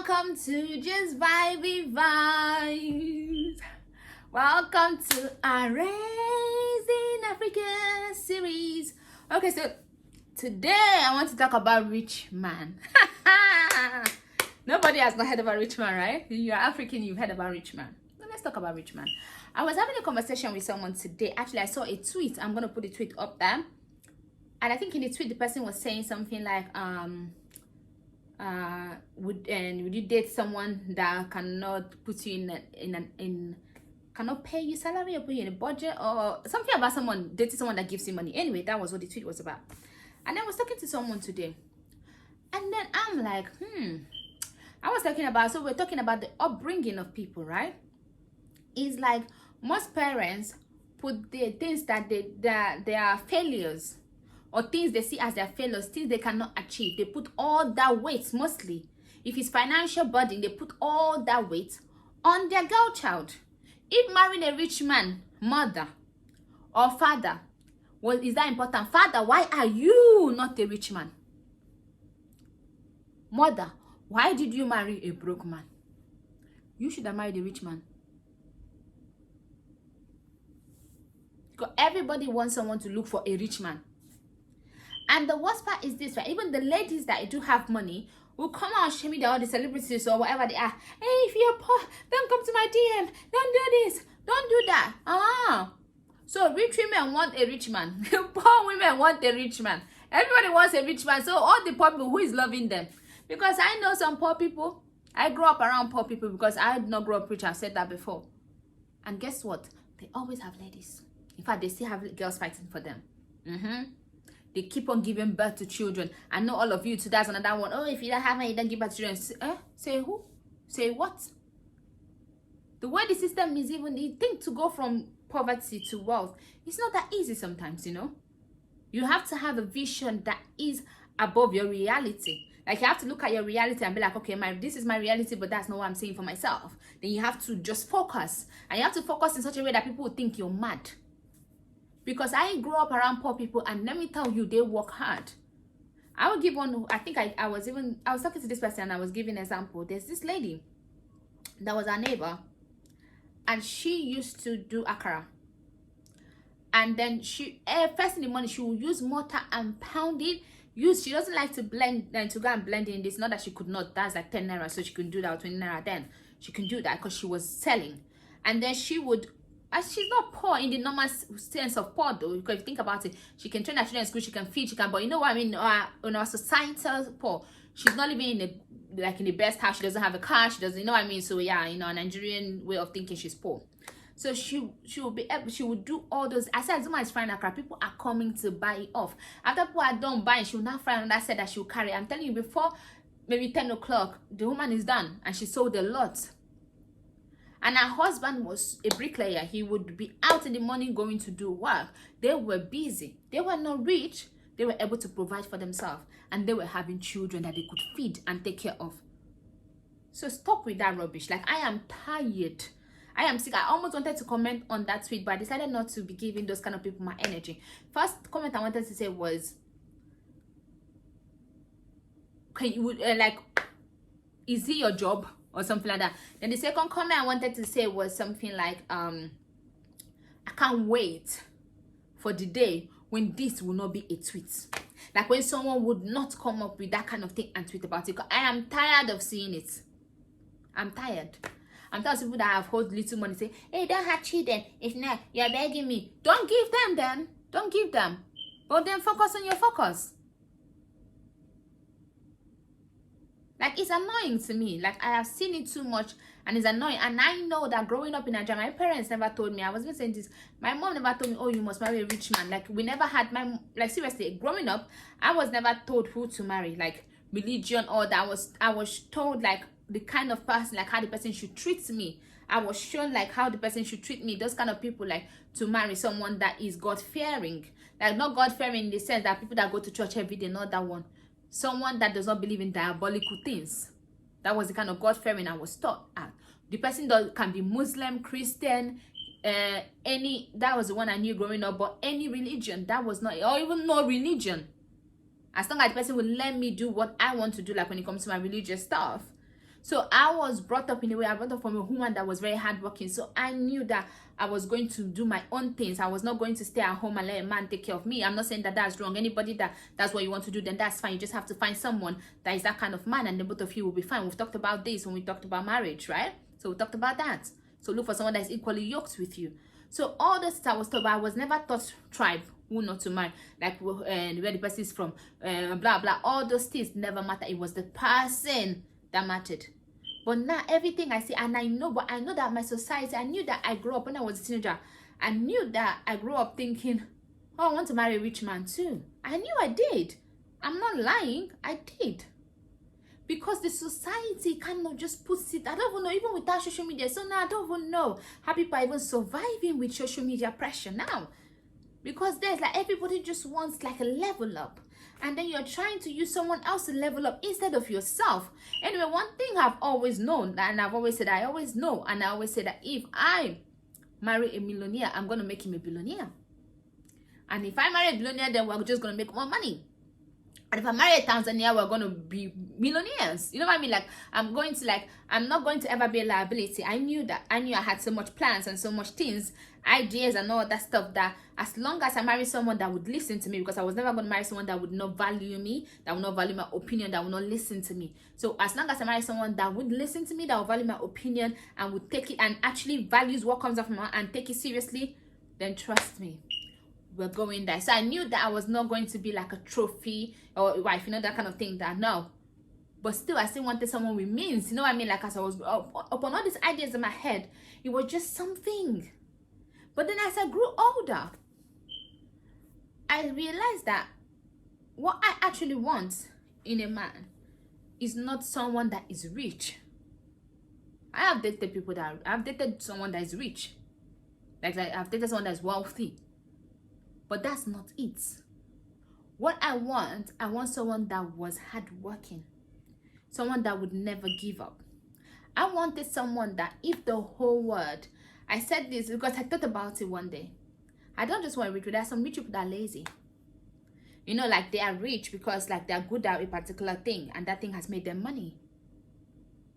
Welcome to Just Vibey Vibes. Welcome to our Raising Africa series. Okay, so today I want to talk about rich man. Nobody has not heard about rich man, right? You're African, you've heard about rich man. So let's talk about rich man. I was having a conversation with someone today. Actually, I saw a tweet. I'm gonna put the tweet up there. And I think in the tweet the person was saying something like would you date someone that cannot put you in cannot pay you salary or put you in a budget, or something about someone dating someone that gives you money. Anyway, that was what the tweet was about. And I was talking to someone today, and then I'm like, I was talking about, so we're talking about the upbringing of people, right? It's like most parents put the things that they are failures, or things they see as their failures, things they cannot achieve. They put all that weight, mostly if it's financial burden, they put all that weight on their girl child. If marrying a rich man, mother or father, well, is that important? Father, why are you not a rich man? Mother, why did you marry a broke man? You should have married a rich man. Because everybody wants someone to look for a rich man. And the worst part is this, right? Even the ladies that do have money will come out and show me all the celebrities or whatever they are. Hey, if you're poor, don't come to my DM. Don't do this. Don't do that. So rich women want a rich man. Poor women want a rich man. Everybody wants a rich man. So all the poor people, who is loving them? Because I know some poor people. I grew up around poor people because I did not grow up rich. I've said that before. And guess what? They always have ladies. In fact, they still have girls fighting for them. They keep on giving birth to children. I know all of you too. That's another one. Oh, if you don't have money, you don't give birth to children. Say who? Say what? The way the system is, even you think to go from poverty to wealth, it's not that easy sometimes, you know. You have to have a vision that is above your reality. Like, you have to look at your reality and be like, okay, this is my reality, but that's not what I'm saying for myself. Then you have to just focus. And you have to focus in such a way that people will think you're mad. Because I grew up around poor people, and let me tell you, they work hard. I will give one. I think I was talking to this person, and I was giving an example. There's this lady that was our neighbor, and she used to do akara. And then she first in the morning, she will use mortar and pound it. She doesn't like to blend and to go and blend in this. Not that she could not. That's like 10 naira, so she couldn't do that, 20 naira. Then she can do that because she was selling. And then she would. She's not poor in the normal sense of poor, though, because if you think about it, she can train her children in school, she can feed, but you know what I mean? In our societal poor, she's not living in the best house. She doesn't have a car. She doesn't, you know what I mean? So yeah, a Nigerian way of thinking, she's poor. So she would do all those. I said, Zuma is frying akara. People are coming to buy it off. After people are done buying, she will now fry another set that she will carry. I'm telling you, before maybe 10 o'clock, the woman is done, and she sold a lot. And her husband was a bricklayer. He would be out in the morning going to do work. They were busy. They were not rich. They were able to provide for themselves. And they were having children that they could feed and take care of. So stop with that rubbish. Like, I am tired. I am sick. I almost wanted to comment on that tweet, but I decided not to be giving those kind of people my energy. First comment I wanted to say was, is it your job? Or something like that. Then the second comment I wanted to say was something like, I can't wait for the day when this will not be a tweet. Like, when someone would not come up with that kind of thing and tweet about it. I am tired of seeing it. I'm tired. I'm tired of people that have hold little money say, hey, don't have children. If not, you're begging me. Don't give them then. Don't give them. But then focus on your focus. Like, it's annoying to me. Like, I have seen it too much, and it's annoying. And I know that growing up in Nigeria, my parents never told me. I was even saying this. My mom never told me, oh, you must marry a rich man. Like, we never had seriously, growing up, I was never told who to marry. Like, religion or that. I was told, like, the kind of person, like, how the person should treat me. I was shown, like, how the person should treat me. Those kind of people, like, to marry someone that is God-fearing. Like, not God-fearing in the sense that people that go to church every day, not that one. Someone that does not believe in diabolical things. That was the kind of God-fearing I was taught at. The person can be Muslim, Christian, that was the one I knew growing up, but any religion, that was not, or even no religion. As long as the person will let me do what I want to do, like when it comes to my religious stuff. So I was brought up in a way, I brought up from a woman that was very hardworking. So I knew that I was going to do my own things. I was not going to stay at home and let a man take care of me. I'm not saying that that's wrong. Anybody that's what you want to do, then that's fine. You just have to find someone that is that kind of man, and then both of you will be fine. We've talked about this when we talked about marriage, right? So we talked about that. So look for someone that is equally yoked with you. So all this I was taught, but I was never taught tribe, who not to marry, like where the person is from, blah blah. All those things never matter. It was the person that mattered. But now everything I see, and I know that my society, I knew that I grew up when I was a teenager. I knew that I grew up thinking, oh, I want to marry a rich man too. I knew I did. I'm not lying. I did. Because the society kind of just puts it, I don't even know, even without social media. So now I don't even know how people are even surviving with social media pressure now. Because there's like everybody just wants like a level up. And then you're trying to use someone else to level up instead of yourself. Anyway, one thing I've always known, and I've always said, I always know, and I always say that if I marry a millionaire, I'm going to make him a billionaire. And if I marry a billionaire, then we're just going to make more money. And if I marry a Tanzania, we're going to be millionaires. You know what I mean? Like, I'm not going to ever be a liability. I knew that. I knew I had so much plans and so much things, ideas and all that stuff, that as long as I marry someone that would listen to me, because I was never going to marry someone that would not value me, that would not value my opinion, that would not listen to me. So as long as I marry someone that would listen to me, that would value my opinion and would take it and actually values what comes out from me and take it seriously, then trust me, we're going there. So I knew that I was not going to be like a trophy or wife, you know, that kind of thing. That no, but still I still wanted someone with means, you know what I mean? Like, as I was upon all these ideas in my head, it was just something. But then as I grew older, I realized that what I actually want in a man is not someone that is rich. I have dated people that I've dated someone that is rich, like I've dated someone that is wealthy. But that's not it. What I want someone that was hardworking. Someone that would never give up. I wanted someone that if the whole world, I said this because I thought about it one day. I don't just want rich people. There are some rich people that are lazy. You know, like they are rich because like they are good at a particular thing and that thing has made them money.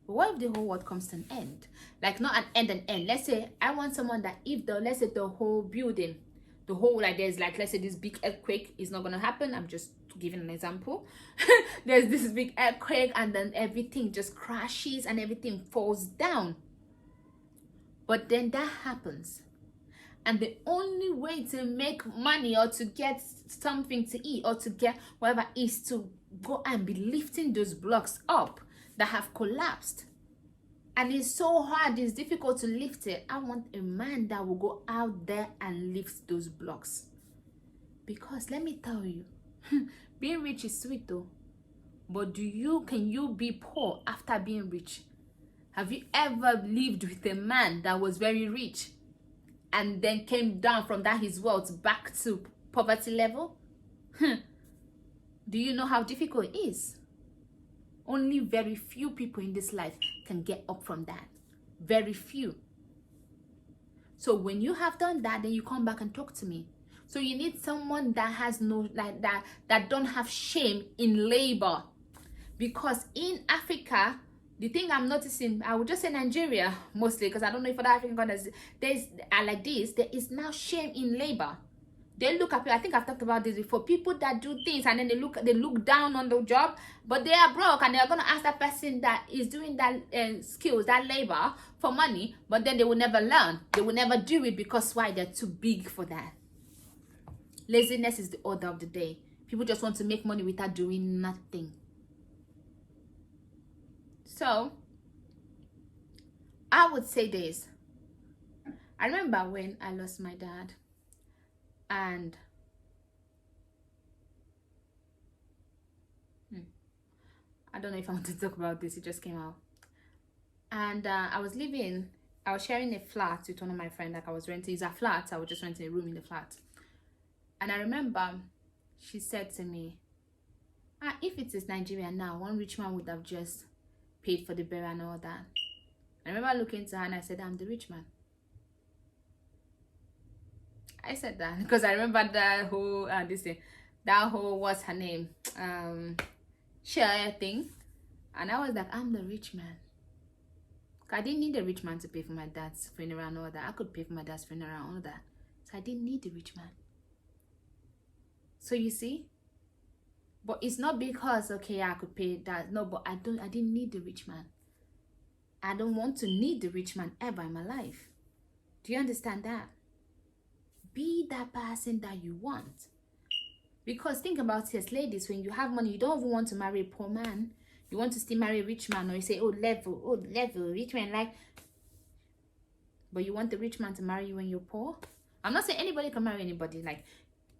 But what if the whole world comes to an end? Like not an end. Let's say I want someone that if let's say the whole building, the whole, like there's like, let's say this big earthquake is not going to happen. I'm just giving an example. There's this big earthquake and then everything just crashes and everything falls down. But then that happens. And the only way to make money or to get something to eat or to get whatever is to go and be lifting those blocks up that have collapsed. And it's so hard, it's difficult to lift it. I want a man that will go out there and lift those blocks. Because let me tell you, being rich is sweet though. But can you be poor after being rich? Have you ever lived with a man that was very rich and then came down from that his wealth back to poverty level? Do you know how difficult it is? Only very few people in this life can get up from that. Very few. So when you have done that, then you come back and talk to me. So you need someone that has no, like that don't have shame in labor. Because in Africa, the thing I'm noticing, I would just say Nigeria mostly, because I don't know if other African countries are like this, there is now shame in labor. They look at people, I think I've talked about this before, people that do things and then they look down on the job, but they are broke and they're going to ask that person that is doing that skills, that labor for money, but then they will never learn. They will never do it because why? They're too big for that. Laziness is the order of the day. People just want to make money without doing nothing. So, I would say this. I remember when I lost my dad. And I don't know if I want to talk about this, it just came out. And I was sharing a flat with one of my friends. Like I was renting, it's a flat, I was just renting a room in the flat. And I remember she said to me, if it is Nigeria now, one rich man would have just paid for the burial and all that. I remember looking to her and I said, I'm the rich man. I said that because I remember that whole what's her name, share thing, and I was like, I'm the rich man. I didn't need a rich man to pay for my dad's funeral and all that. I could pay for my dad's funeral and all that. So I didn't need a rich man. So you see? But it's not because, okay, I could pay that. No, but I didn't need the rich man. I don't want to need the rich man ever in my life. Do you understand that? Be that person that you want. Because think about it, ladies, when you have money, you don't even want to marry a poor man. You want to still marry a rich man, or you say, oh, level, rich man, like. But you want the rich man to marry you when you're poor? I'm not saying anybody can marry anybody. Like,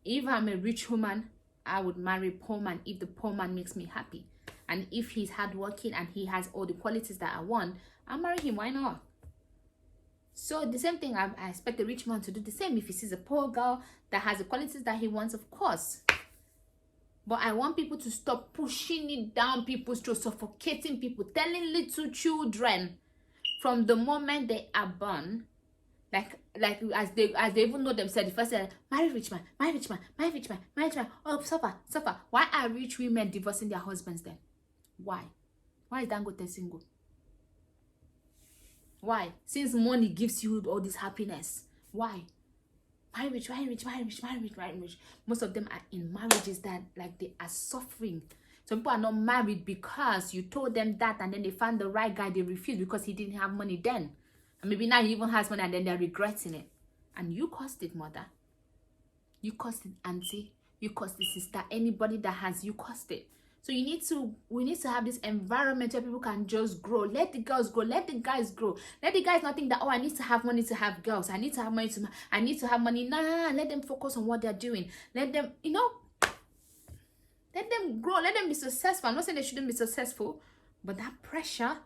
if I'm a rich woman, I would marry a poor man if the poor man makes me happy. And if he's hardworking and he has all the qualities that I want, I'll marry him. Why not? So the same thing, I expect the rich man to do the same. If he sees a poor girl that has the qualities that he wants, of course. But I want people to stop pushing it down people's throats, suffocating people, telling little children from the moment they are born, like as they even know themselves, the first say, marry rich man, marry rich man, marry rich man, marry rich man. Oh, suffer. Why are rich women divorcing their husbands then? Why? Why is Dangote single? Why? Since money gives you all this happiness. Why? Marry rich. Most of them are in marriages that, like, they are suffering. Some people are not married because you told them that, and then they found the right guy, they refused because he didn't have money then. And maybe now he even has money and then they're regretting it. And you caused it, mother. You caused it, auntie. You caused it, sister. Anybody that has, you caused it. So we need to have this environment where people can just grow. Let the girls grow. Let the guys grow. Let the guys not think that, oh, I need to have money to have girls. I need to have money to, I need to have money. Nah, let them focus on what they're doing. Let them, let them grow. Let them be successful. I'm not saying they shouldn't be successful, but that pressure,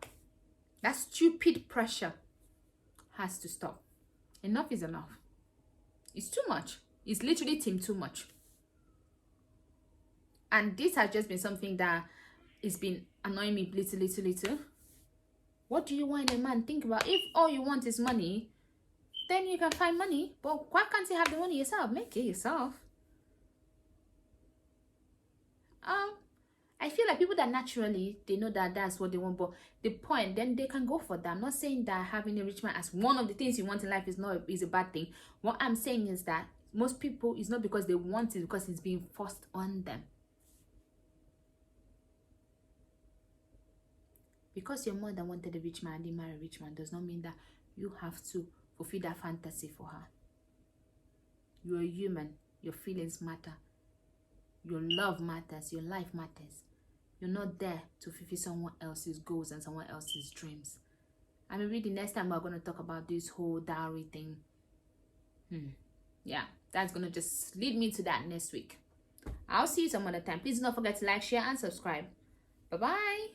that stupid pressure has to stop. Enough is enough. It's too much. It's literally too much. And this has just been something that has been annoying me little. What do you want in a man? Think about, if all you want is money, then you can find money. But why can't you have the money yourself? Make it yourself. I feel like people that naturally, they know that that's what they want, but the point, then they can go for that. I'm not saying that having a rich man as one of the things you want in life is a bad thing. What I'm saying is that most people, it's not because they want it, because it's being forced on them. Because your mother wanted a rich man and didn't marry a rich man does not mean that you have to fulfill that fantasy for her. You're a human. Your feelings matter. Your love matters. Your life matters. You're not there to fulfill someone else's goals and someone else's dreams. I mean, really, the next time we're going to talk about this whole dowry thing. Yeah, that's going to just lead me to that next week. I'll see you some other time. Please do not forget to like, share, and subscribe. Bye-bye.